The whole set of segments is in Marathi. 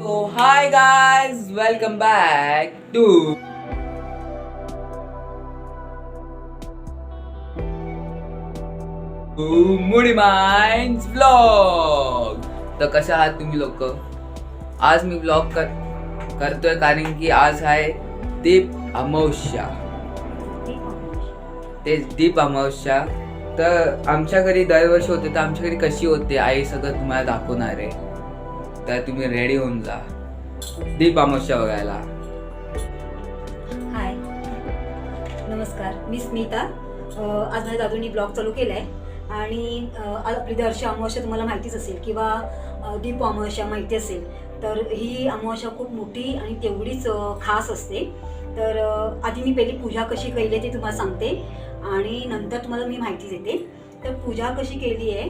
So, hi guys, welcome back to Moody Minds Vlog. तर कशा आहात तुम्ही लोक? आज मी व्लॉग करतोय कारण की आज आहे दीप अमावस्या. तेच दीप अमावस्या. तर आमच्या घरी दरवर्षी होते, तर आमच्या घरी कशी होते आई सगळं तुम्हाला दाखवणार आहे. तर तुम्ही रेडी होऊन जा दीप अमावस्या बघायला. हाय, नमस्कार, मी स्मिता. आज माझ्या दादूंनी ब्लॉग चालू केला आहे आणि आज आपली दर्श अमावस्या तुम्हाला माहितीच असेल किंवा दीप अमावस्या माहिती असेल. तर ही अमावस्या खूप मोठी आणि तेवढीच खास असते. तर आधी मी पहिली पूजा कशी केली ते तुम्हाला सांगते आणि नंतर तुम्हाला मी माहिती देते. तर पूजा कशी केली आहे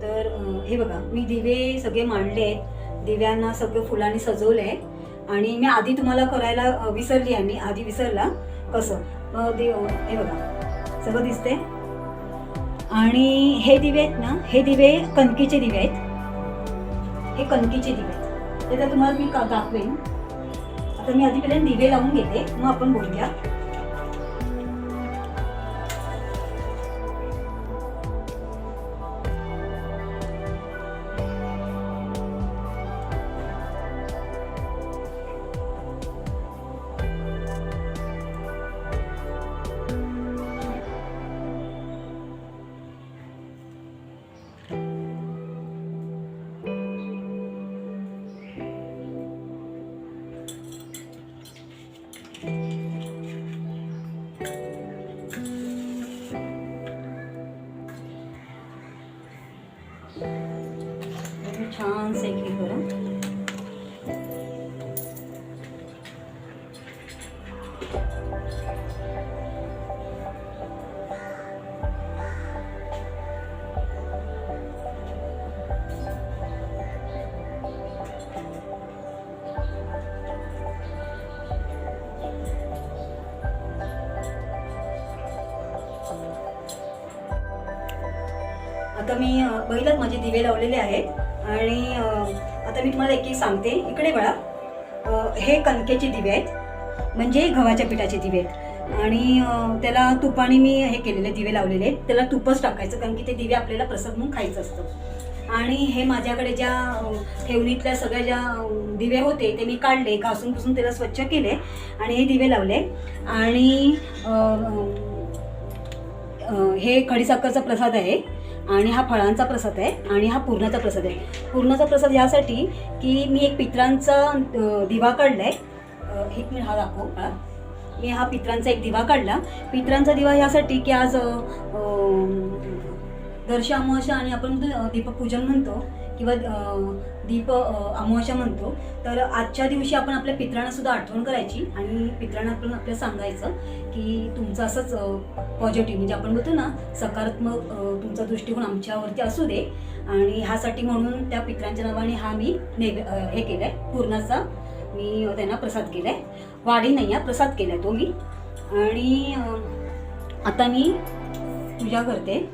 तर हे बघा, मी दिवे सगळे मांडले आहेत, दिव्यांना सगळं फुलांनी सजवलं आहे. आणि मी आधी तुम्हाला करायला विसरली आहे, मी आधी विसरला कसं. हे बघा सगळं दिसते. आणि हे दिवे आहेत ना, हे दिवे कणकीचे दिवे आहेत, हे कणकीचे दिवे आहेत. ते तर तुम्हाला मी दाखवेन. आता मी आधी पहिल्यांदा दिवे लावून घेते, मग आपण बोलूया. छान सेकली करा. आता मी पहिलंच माझे दिवे लावलेले आहेत आणि आता मी तुम्हाला एक सांगते. इकडे बघा, हे कणकेचे दिवे आहेत, म्हणजे गव्हाच्या पिठाचे दिवे आहेत. आणि त्याला तुपाने मी हे केलेले दिवे लावलेले आहेत. त्याला तुपच टाकायचं कारण की ते दिवे आपल्याला प्रसाद म्हणून खायचं असतं. आणि हे माझ्याकडे ज्या ठेवणीतल्या सगळ्या ज्या दिवे होते ते मी काढले, घासून पुसून त्याला स्वच्छ केले आणि हे दिवे लावले. आणि हे खडीसाखरचा प्रसाद आहे आणि हा फळांचा प्रसाद आहे आणि हा पुरणाचा प्रसाद आहे. पुरणाचा प्रसाद यासाठी की मी एक पित्रांचा दिवा काढलाय. एक मिनिट हा दाखव का. मी हा पित्रांचा एक दिवा काढला. पित्रांचा दिवा यासाठी की आज दर्श अमावस्या आणि आपण दीपपूजन म्हणतो किंवा दीप अमावस्या म्हणतो. तर आजच्या दिवशी आपण आपल्या पित्रांना सुद्धा आठवण करायची आणि पित्रांना पण आपल्याला सांगायचं की तुमचं असंच पॉझिटिव्ह, म्हणजे आपण बोलतो ना सकारात्मक तुमचा दृष्टिकोन आमच्यावरती असू दे. आणि ह्यासाठी म्हणून त्या पित्रांच्या नावाने हा मी हे केलं आहे, पूर्णाचा मी त्यांना प्रसाद केला आहे. वाढी नाही आहे, प्रसाद केला आहे तो मी. आणि आता मी पूजा करते.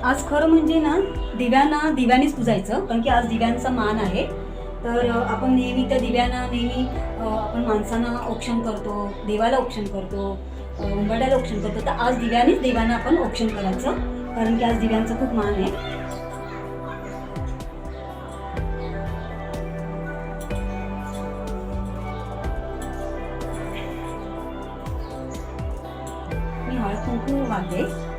आज खरं म्हणजे ना दिव्यानेच पुजायचं कारण की आज दिव्यांचा मान आहे. तर आपण नेहमी त्या दिव्यांना नेहमी आपण माणसांना औक्षण करतो, देवाला औक्षण करतो, उंबरड्याला औक्षण करतो. तर आज दिव्यानेच देवांना आपण औक्षण करायचं कारण की आज दिव्यांचा खूप मान आहे. मी हळद कुंकू वाढते.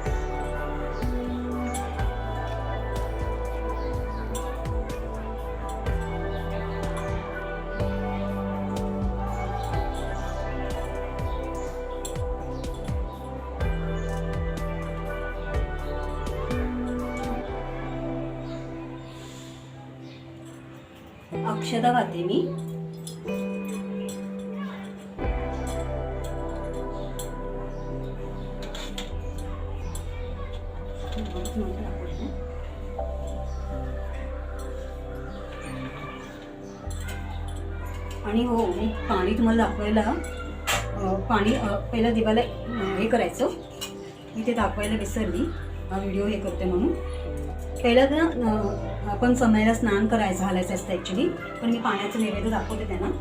अक्षता घालते मी. आणि हो, मी पाणी तुम्हाला दाखवायला पाणी पहिलं देवाला हे करायचं, मी ते दाखवायला विसरली, हा व्हिडिओ हे करते म्हणून. पहिलं तर आपण समयाला स्नान घालायचं असतं ॲक्च्युली, पण मी पाण्याचं नैवेद्य दाखवते त्यांना.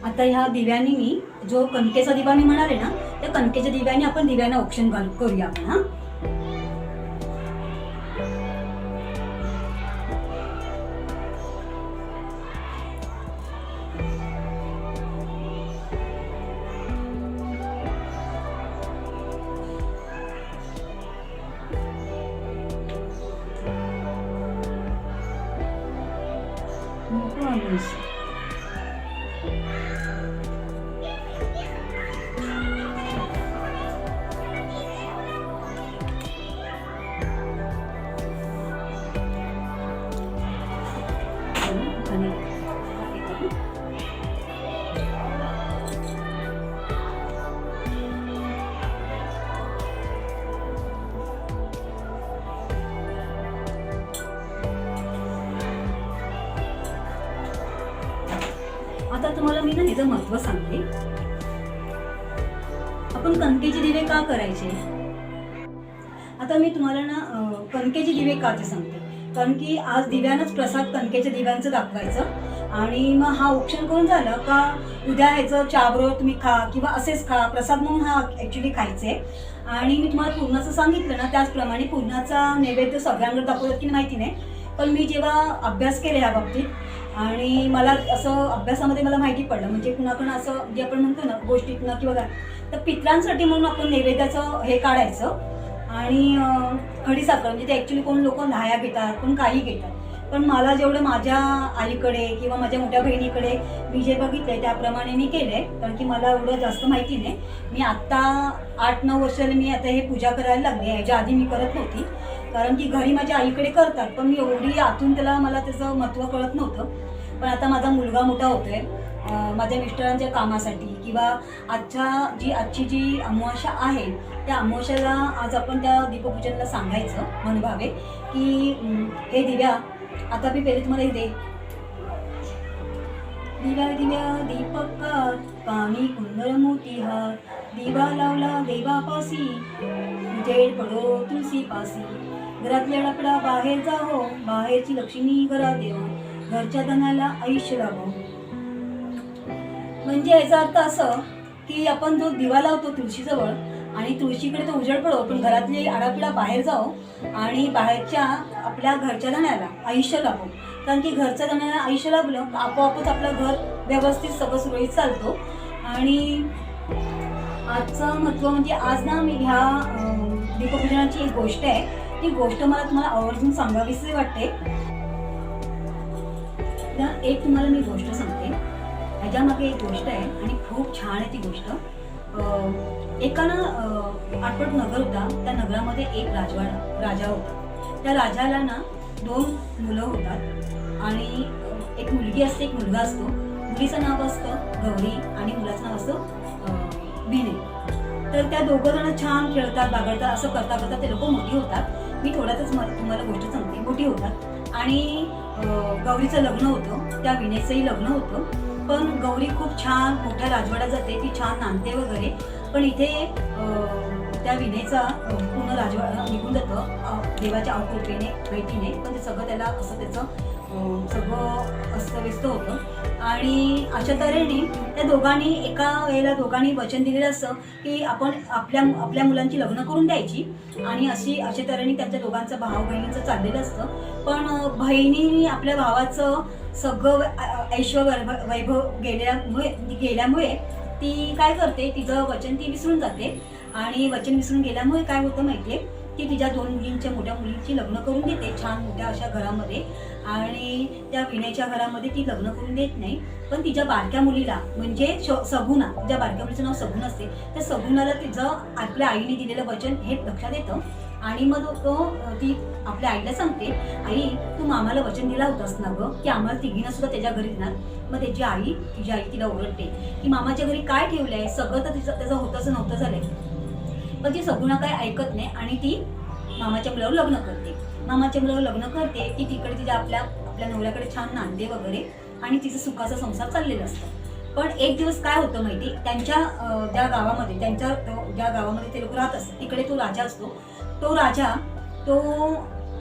आता ह्या दिव्याने मी जो कणकेचा दिवा मी म्हणाले ना, त्या कणकेच्या दिव्याने आपण दिव्यांना औक्षण करूया आपण. हा, आता तुम्हाला मी ना याचं महत्व सांगते. आपण कणकेचे दिवे का करायचे? आता मी तुम्हाला ना कणकेचे दिवे का ते सांगते. कारण की आज दिव्यानंच प्रसाद कणकेच्या दिव्यांचं दाखवायचं, आणि मग हा औक्षण करून झालं का उद्या ह्याचं चहाबरोबर तुम्ही खा किंवा असेच खा, प्रसाद म्हणून हा ॲक्च्युली खायचे. आणि मी तुम्हाला पूर्णाचं सांगितलं ना, त्याचप्रमाणे पूर्णाचा नैवेद्य सगळ्यांकडे दाखवतात की माहिती नाही, पण मी जेव्हा अभ्यास केला या बाबतीत आणि मला असं अभ्यासामध्ये मला माहिती पडलं, म्हणजे कुणाकडून असं जे आपण म्हणतो ना गोष्टीतनं किंवा काय, तर पितरांसाठी म्हणून आपण नैवेद्याचं हे काढायचं. आणि खडीसाखर म्हणजे ते ॲक्च्युली कोण लोक लाह्या घेतात, कोण काही घेतात, पण मला जेवढं माझ्या आईकडे किंवा माझ्या मोठ्या बहिणीकडे मी जे बघितलंय त्याप्रमाणे मी केलंय. कारण की मला एवढं जास्त माहिती नाही. मी आत्ता 8-9 वर्षाला मी आता हे पूजा करायला लागले, ह्याच्या आधी मी करत नव्हती. कारण की घरी माझ्या आईकडे करतात, पण मी एवढी आतून मला त्याचं महत्त्व कळत नव्हतं. पण आता माझा मुलगा मोठा होतोय, माझ्या मिस्टरांच्या कामासाठी किंवा आजची जी अमावास्या आहे त्या अमावास्याला आज आपण त्या दीपपूजनाला सांगायचं मनभावे की हे दिव्या. आता मी पहिले तुम्हाला हे दे. दिव्या दिव्या दीपकात कानी कुंदर मोती हार, दिवा लावला देवापासी उजेड पडो तुलसी पासी. घरातल्या लपडा बाहेर जावो, बाहेरची लक्ष्मी घरात येऊ, घरच्या धनाला आयुष्य लाभो. म्हणजे याचा अर्थ असं की आपण जो दिवा लावतो तुळशीजवळ आणि तुळशीकडे तो उजेड पडो, पण घरातली आडापिडा बाहेर जाओ आणि बाहेरच्या आपल्या घरच्या धण्याला आयुष्य लाभो. कारण की घरच्या धण्याला आयुष्य लाभलं आपोआपच आपलं घर व्यवस्थित सगळं सुरळीत चालतो. आणि आजचं महत्त्व म्हणजे आज ना मी ह्या दीपपूजनाची एक गोष्ट आहे, ती गोष्ट मला तुम्हाला आवर्जून सांगावीशी वाटते. एक तुम्हाला मी गोष्ट सांगते, ह्याच्यामागे एक गोष्ट आहे आणि खूप छान आहे ती गोष्ट. एका ना आठवड नगर होता, त्या नगरामध्ये एक राजा होता. त्या राजाला ना 2 मुलं होतात आणि एक मुलगी असते, एक मुलगा असतो. मुलीचं नाव असतं गौरी आणि मुलाचं नाव असतं विनय. तर त्या दोघं जण छान खेळतात, बागडतात, असं करता करता ते लोक मोठी होतात. मी थोड्यातच तुम्हाला गोष्ट सांगते. मोठी होतात आणि गौरीचं लग्न होतं, त्या विनेचंही लग्न होतं. पण गौरी खूप छान मोठ्या राजवाड्यात जाते, ती छान नांदते वगैरे. पण इथे त्या विनेचा पूर्ण राजवाडा निघून जातं देवाच्या अवकृपेने माहितीने. पण ते सगळं त्याला असं त्याचं सगळं अस्तव्यस्त होतं. आणि अशा तऱ्हेने त्या दोघांनी एका वेळेला दोघांनी वचन दिलेलं असतं की आपण आपल्या मुलांची लग्न करून द्यायची. आणि अशा तऱ्हेने त्यांच्या दोघांचं भाऊ बहिणीचं चाललेलं असतं. पण बहिणीने आपल्या भावाचं सगळं वैभव गेल्यामुळे ती काय करते, तिचं वचन ती विसरून जाते. आणि वचन विसरून गेल्यामुळे काय होतं माहितीये की तिच्या 2 मुलींच्या मोठ्या मुलींची लग्न करून देते छान मोठ्या अशा घरामध्ये. आणि त्या विनेच्या घरामध्ये ती लग्न करून देत नाही. पण तिच्या बारक्या मुलीला म्हणजे सगुणा, तिच्या बारक्या मुलीचं नाव सगुण असते, त्या सगुणाला तिचं आपल्या आईने दिलेलं वचन हे लक्षात येतं. आणि मग ती आपल्या आईला सांगते, आई तू मामाला वचन दिला होतास ना गं की आम्हाला तिघींना सुद्धा त्याच्या घरी देणार. मग तिची आई तिला ओरडते की मामाच्या घरी काय ठेवलंय, सगळं तर त्याचं होतंच नव्हतं झालंय. पण ती सगुणा काय ऐकत नाही आणि ती मामाच्या मुलावर लग्न करते. मामाच्या मुलावर लग्न करते की तिकडे तिच्या आपल्या नवऱ्याकडे छान नांदे वगैरे आणि तिचं सुखाचा संसार चाललेला असतो. पण एक दिवस काय होतं माहिती, त्यांच्या ज्या गावामध्ये ते लोक राहत असतात तिकडे तो राजा असतो. तो राजा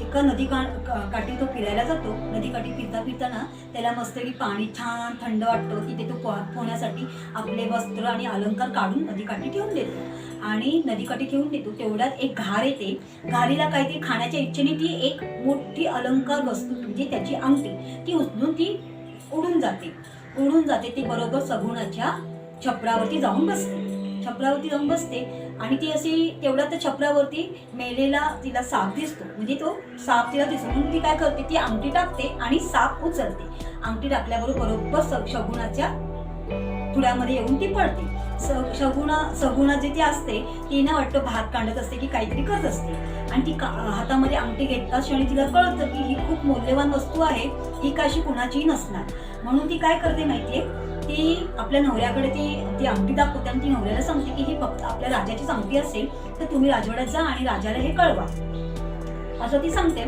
एका नदी काठी तो फिरायला जातो. नदीकाठी फिरताना त्याला मस्तपैकी पाणी छान थंड वाटतं. तिथे तो पोहण्यासाठी आपले वस्त्र आणि अलंकार काढून नदीकाठी ठेवून देतो. आणि नदीकाठी ठेवून देतो तेवढ्यात एक घार येते. घारीला काहीतरी खाण्याच्या इच्छेने ती एक मोठी अलंकार वस्तू म्हणजे त्याची अंगठी ती उचलून ती उडून जाते. ती बरोबर सगुणाच्या छपरावरती जाऊन बसते. आणि ती अशी तेवढ्या त्या छपरावरती मेलेला तिला साप दिसतो. म्हणजे तो साप तिला दिसतो म्हणून ती काय करते, ती अंगठी टाकते आणि साप उचलते. अंगठी टाकल्याबरोबर बरोबर शगुणाच्या पुढ्यामध्ये येऊन ती पडते. सगुणा जी ती असते ती ना वाटतं भात काढत असते की काहीतरी करत असते. आणि ती हातामध्ये अंगठी घेतल्याच क्षणी तिला कळतं की ही खूप मौल्यवान वस्तू आहे, ही काशी कुणाचीही नसणार. म्हणून ती काय करते माहितीये, ती आपल्या नवऱ्याकडे ती अंगठी दाखवते आणि ती नवऱ्याला सांगते की ही फक्त आपल्या राजाची अंगठी असेल तर तुम्ही राजवाड्यात जा आणि राजाला हे कळवा, असं ती सांगते.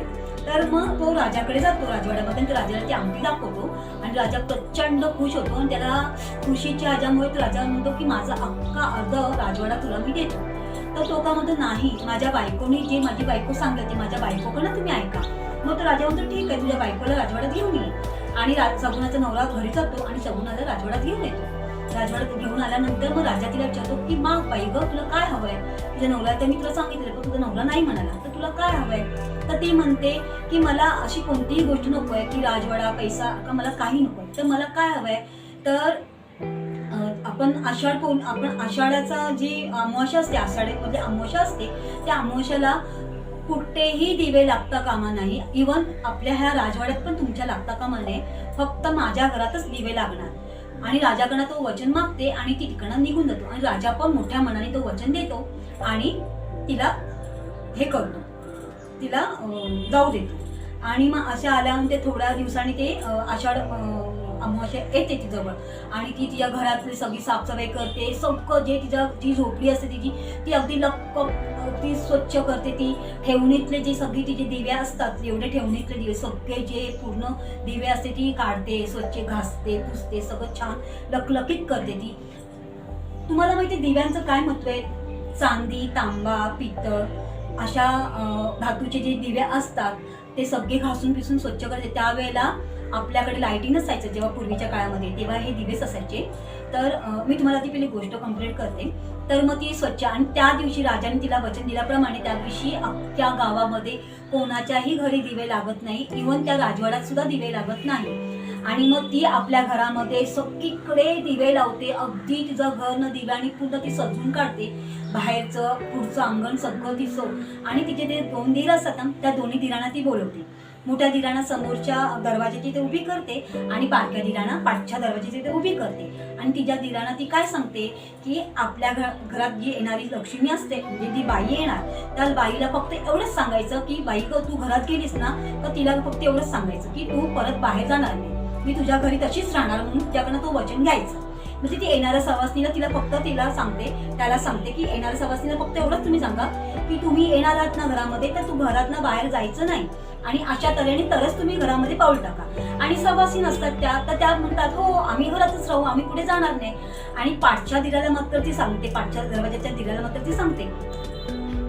तर मग तो राजाकडे जातो राजवाड्यामध्ये, तर राजाला ती अंगठी दाखवतो आणि राजा प्रचंड खुश होतो. आणि त्याला खुशीच्या ह्याच्यामुळे तो राजा म्हणतो की माझा अख्खा अर्ध राजवाडा तुला मी देतो. तर तो का म्हणतो, नाही, माझ्या बायकोनी जे माझी बायको सांगते ते माझ्या बायकोकडनं तुम्ही ऐका. मग तो राजा म्हणतो ठीक आहे, तुझ्या बायकोला राजवाड्यात घेऊन ये. आणि सगुणाचा नवरा घरी जातो आणि सगुणाला राजवाड्यात घेऊन येतो. राजवाड्यात घेऊन आल्यानंतर मग राजा तिला विचारतो की मग बाई गं तुला काय हवंय, तुझ्या नवरा तर मी तुला सांगितलं पण तुझा नवरा नाही म्हणाला, तर तुला काय हवंय. तर ती म्हणते की मला अशी कोणतीही गोष्ट नको आहे की राजवाडा पैसा का मला काही नको आहे. तर मला काय हवंय, तर आपण आषाढाचा जी अमावास्या असते, आषाढीमध्ये अमावास्या असते, त्या अमावास्याला कुठेही दिवे लागता कामा नाही. इव्हन आपल्या ह्या राजवाड्यात पण तुमच्या लागता कामा नाही, फक्त माझ्या घरातच दिवे लागणार. आणि राजाकडनं तो वचन मागते आणि ती तिकडनं निघून जातो. आणि राजा पण मोठ्या मनाने तो वचन देतो आणि तिला हे करतो, तिला जाऊ देतो. आणि मग अशा आल्यावर ते थोड्या दिवसांनी ते आषाढ अमावास्या येते ती जवळ. आणि ती तिच्या घरातली सगळी साफसफाई करते. सगळं जे जी झोपडी असते तिची ती अगदी ती स्वच्छ करते. ती ठेवणीतले जे सगळी तिचे दिवे असतात, एवढे ठेवणीतले दिवे सगळे जे पूर्ण दिवे असते ती काढते, स्वच्छ घासते, पुसते, सगळं छान लकलकीत करते ती. तुम्हाला माहिती दिव्यांचं काय महत्व आहे. चांदी, तांबा, पितळ अशा धातूचे जे दिवे असतात ते सगळे घासून पिसून स्वच्छ करते. त्यावेळेला आपल्याकडे लाईटिंग नसायचं जेव्हा पूर्वीच्या काळामध्ये, तेव्हा हे दिवेच असायचे. तर मी तुम्हाला ती पहिली गोष्ट कंप्लीट करते. तर मग ती स्वच्छ, आणि त्या दिवशी राजाने तिला वचन दिल्याप्रमाणे त्या दिवशी अख्ख्या गावामध्ये कोणाच्याही घरी दिवे लागत नाही, इव्हन त्या राजवाड्यात सुद्धा दिवे लागत नाही. आणि मग ती आपल्या घरामध्ये सगळीकडे दिवे लावते. अगदी तिचं घर न दिव्याने पूर्ण ती सजवून काढते. बाहेरचं पुढचं अंगण सगळं ती आणि तिचे ते 2 दीर असतात ना, त्या दोन्ही दिरांना ती बोलवते. मोठ्या दिरांना समोरच्या दरवाजाची ते उभी करते आणि बारक्या दिरांना पाठच्या दरवाजाची ते उभी करते. आणि तिच्या दिरांना ती काय सांगते की आपल्या घरात जी येणारी लक्ष्मी असते म्हणजे ती बाई येणार, त्या बाईला फक्त एवढंच सांगायचं की बाई तू घरात गेलीस ना तर तिला फक्त एवढंच सांगायचं की तू परत बाहेर जाणार नाही, मी तुझ्या घरी तशीच राहणार, म्हणून तुझ्याकडनं तो वचन घ्यायचं. म्हणजे ती येणाऱ्या सवासनीला त्याला सांगते की येणाऱ्या सवासनीला फक्त एवढंच तुम्ही सांगा की तुम्ही येणार आहात ना घरामध्ये, तर तू घरात ना बाहेर जायचं नाही. आणि अशा तऱ्हेने तरच तुम्ही घरामध्ये पाऊल टाका. आणि सवासी नसतात तर त्या म्हणतात हो आम्ही घरातच राहू, आम्ही कुठे जाणार नाही. आणि पाठच्या दिराला मात्र ती सांगते, पाठच्या दरवाजाच्या दिराला मात्र ती सांगते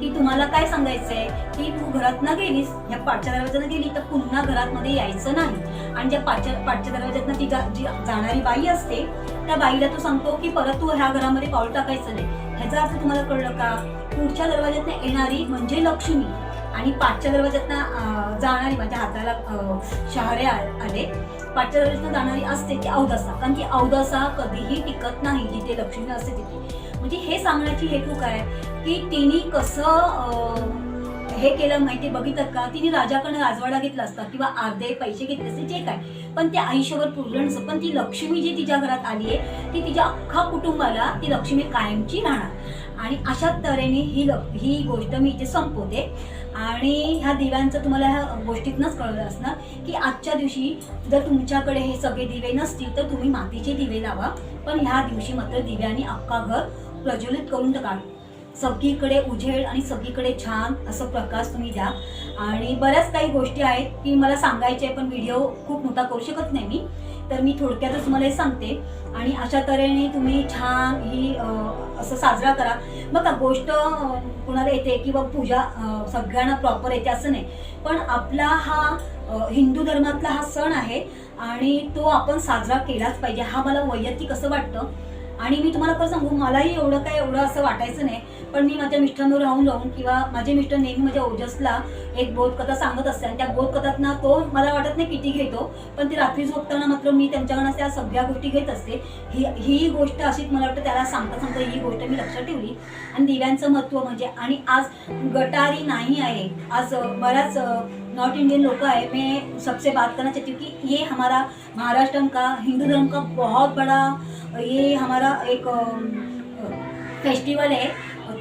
की तुम्हाला काय सांगायचंय की तू घरात न गेलीस, या पाठच्या दरवाजानं गेली तर पुन्हा घरात मध्ये यायचं नाही. आणि ज्या पाठच्या दरवाजातनं ती जी जाणारी बाई असते त्या बाईला तू सांगतो की परत तू ह्या घरामध्ये पाऊल टाकायचं नाही. ह्याचा अर्थ तुम्हाला कळलं का? पुढच्या दरवाजातनं येणारी म्हणजे लक्ष्मी आणि पाठच्या दरवाजातनं जाणारी, माझ्या हाताला शहारे आले, पाठच्या दरवाजातनं जाणारी असते ती अवदसा. कारण की अवदसा कधीही टिकत नाही जिथे लक्ष्मी असते तिथे. म्हणजे हे सांगण्याची हेतू काय की तिने कसं हे केलं माहिती बघितलं का? तिने राजाकडे राजवाडा घेतला असता किंवा अर्धे पैसे घेतले असते जे काय, पण ते आयुष्यभर पुरलं नसतं. पण ती लक्ष्मी जी तिच्या घरात आली आहे ती तिच्या अख्खा कुटुंबाला ती लक्ष्मी कायमची राहणार. आणि अशा तऱ्हेने ही गोष्ट मी इथे संपवते. आणि ह्या दिव्यांचं तुम्हाला ह्या गोष्टीतनंच कळलं असणार की आजच्या दिवशी जर तुमच्याकडे हे सगळे दिवे नसतील तर तुम्ही मातीचे दिवे लावा, पण ह्या दिवशी मात्र दिव्याने अख्खा घर प्रज्वलित करून टाका. सगळीकडे उजेड आणि सगळीकडे छान असं प्रकाश तुम्ही द्या. आणि बऱ्याच काही गोष्टी आहेत की मला सांगायचे पण व्हिडिओ खूप मोठा करू शकत नाही मी, तर मी थोडक्यातच तुम्हाला हे सांगते. आणि अशा तऱ्हेने तुम्ही छान ही असं साजरा करा. बघा गोष्ट कुणाला येते किंवा पूजा सगळ्यांना प्रॉपर येते असं नाही, पण आपला हा हिंदू धर्मातला हा सण आहे आणि तो आपण साजरा केलाच पाहिजे. हा मला वैयक्तिक असं वाटतं. आणि मी तुम्हाला खरं सांगू मलाही एवढं असं वाटायचं नाही, पण मी माझ्या मिस्टरांवर राहून किंवा माझे मिस्टर नेहमी माझ्या ओजसला एक बोधकथा सांगत असते आणि त्या बोधकथातना तो मला वाटत नाही किती घेतो, पण ती रात्री झोपताना मात्र मी त्यांच्याकडनं त्या सगळ्या गोष्टी घेत असते. ही गोष्ट अशीच मला वाटतं त्याला सांगता ही गोष्ट मी लक्षात ठेवली. आणि दिव्यांचं महत्त्व म्हणजे, आणि आज गटारी नाही आहे, आज बऱ्याच नॉर्थ इंडियन लोग है, मैं सबसे बात करना चाहती हूँ कि ये हमारा महाराष्ट्र का हिंदू धर्म का बहुत बड़ा ये हमारा एक फेस्टिवल है.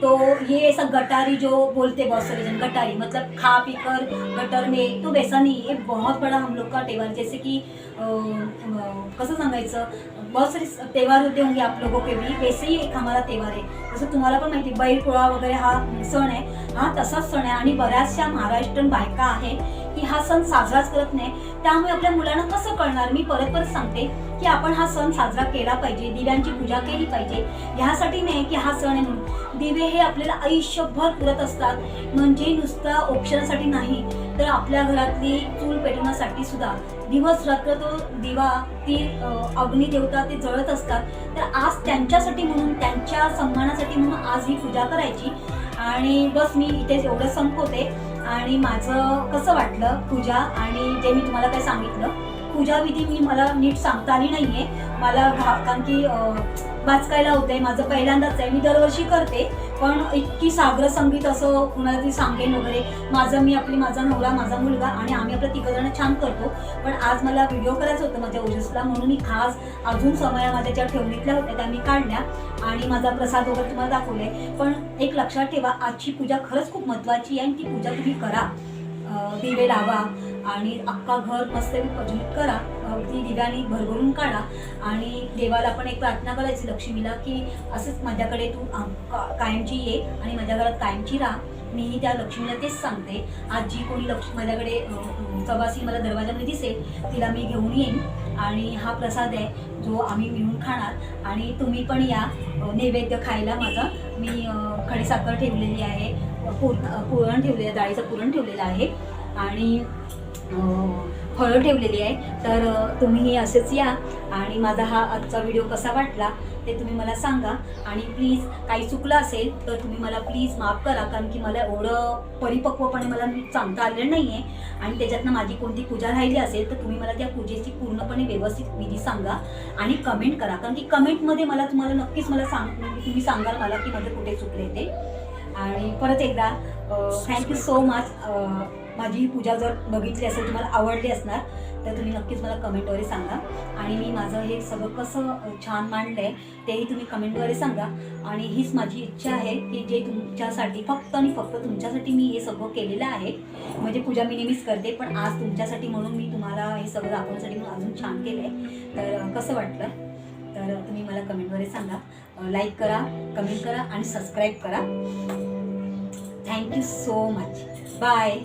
तो ये ऐसा गटारी जो बोलते बहुत सारे जन, गटारी मतलब खा पी कर गटर में, तो वैसा नहीं, ये बहुत बड़ा हम लोग का त्योहार. जैसे कि कसं सांगायचं, बहुत सारे त्यौहार होते होंगे आप लोगों के भी, वैसे ही एक हमारा त्यौहार आहे. जसं तुम्हाला पण माहिती बैलपोळा वगैरे हा सण आहे, हा तसाच सण आहे. आणि बऱ्याचशा महाराष्ट्रीयन बायका आहे की हा सण साजराच करत नाही. त्यामुळे आपल्या मुलांना कसं कळणार? मी परत सांगते की आपण हा सण साजरा केला पाहिजे, दिव्यांची पूजा केली पाहिजे. ह्यासाठी नाही की हा सण आहे म्हणून. दिवे हे आपल्याला आयुष्यभर पुरत असतात, म्हणजे नुसता औक्षणासाठी नाही तर आपल्या घरातली चूल पेटवण्यासाठी सुद्धा दिवस रात्र तो दिवा, ती अग्निदेवता ते जळत असतात. तर आज त्यांच्यासाठी म्हणून, त्यांच्या सन्मानासाठी म्हणून आज ही पूजा करायची. आणि बस मी इथे एवढं संपवते. आणि माझं कसं वाटलं पूजा आणि जे मी तुम्हाला काय सांगितलं, पूजा विधी मला नीट सांगता आली नाहीये मला, कारण की वाचकायला होतंय, माझं पहिल्यांदाच आहे. मी दरवर्षी करते पण इतकी सागर संगीत असं कुणाला तरी सांगेन वगैरे, माझा नवरा, माझा मुलगा आणि आम्ही आपलं तिघंजण छान करतो. पण आज मला व्हिडिओ करायचं होतं माझ्या ओजसला, म्हणून मी खास अजून समय माझ्या ज्या ठेवणीतल्या होत्या त्या मी काढल्या आणि माझा प्रसाद वगैरे तुम्हाला दाखवलाय. पण एक लक्षात ठेवा, आजची पूजा खरंच खूप महत्त्वाची आहे आणि ती पूजा तुम्ही करा. दिवे लावा आणि अख्खा घर मस्त प्रज्वलित करा, ती दिव्याने भरभरून काढा. आणि देवाला पण एक प्रार्थना करायची लक्ष्मीला की असंच माझ्याकडे तू कायमची ये आणि माझ्या घरात कायमची राहा. मी त्या लक्ष्मीला तेच सांगते. आज जी कोणी माझ्याकडे सवासी मला दरवाजामध्ये दिसेल तिला मी घेऊन येईन. आणि हा प्रसाद आहे जो आम्ही मिळून खाणार. आणि तुम्ही पण या नैवेद्य खायला. माझा मी खडीसाखर ठेवलेली आहे, पुरण ठेवलेलं आहे, डाळीचं पुरण ठेवलेलं आहे आणि फळं ठेवलेली आहे. तर तुम्ही असेच या. आणि माझा हा आजचा व्हिडिओ कसा वाटला ते तुम्ही मला सांगा. आणि प्लीज काही चुकलं असेल तर तुम्ही मला प्लीज माफ करा, कारण की मला एवढं परिपक्वपणे मला सांगता आलेलं नाही आहे. आणि त्याच्यातनं माझी कोणती पूजा राहिली असेल तर तुम्ही मला त्या पूजेची पूर्णपणे व्यवस्थित विधी सांगा आणि कमेंट करा, कारण की कमेंटमध्ये तुम्हाला नक्कीच तुम्ही सांगाल मला की माझं कुठे चुकले ते. आणि परत एकदा थँक्यू सो मच. माझी ही पूजा जर बघितली असेल, तुम्हाला आवडली असणार तर तुम्ही नक्कीच मला कमेंटद्वारे सांगा. आणि मी माझं हे सगळं कसं छान मांडलं आहे तेही तुम्ही कमेंटद्वारे सांगा. आणि हीच माझी इच्छा आहे की जे तुमच्यासाठी, फक्त आणि फक्त तुमच्यासाठी मी हे सगळं केलेलं आहे. म्हणजे पूजा मी नेहमीच करते, पण आज तुमच्यासाठी म्हणून मी तुम्हाला हे सगळं दाखवण्यासाठी म्हणून अजून छान केलं आहे. तर कसं वाटलं तर तुम्ही मला कमेंटद्वारे सांगा. लाईक करा, कमेंट करा आणि सबस्क्राईब करा. Thank you so much. बाय.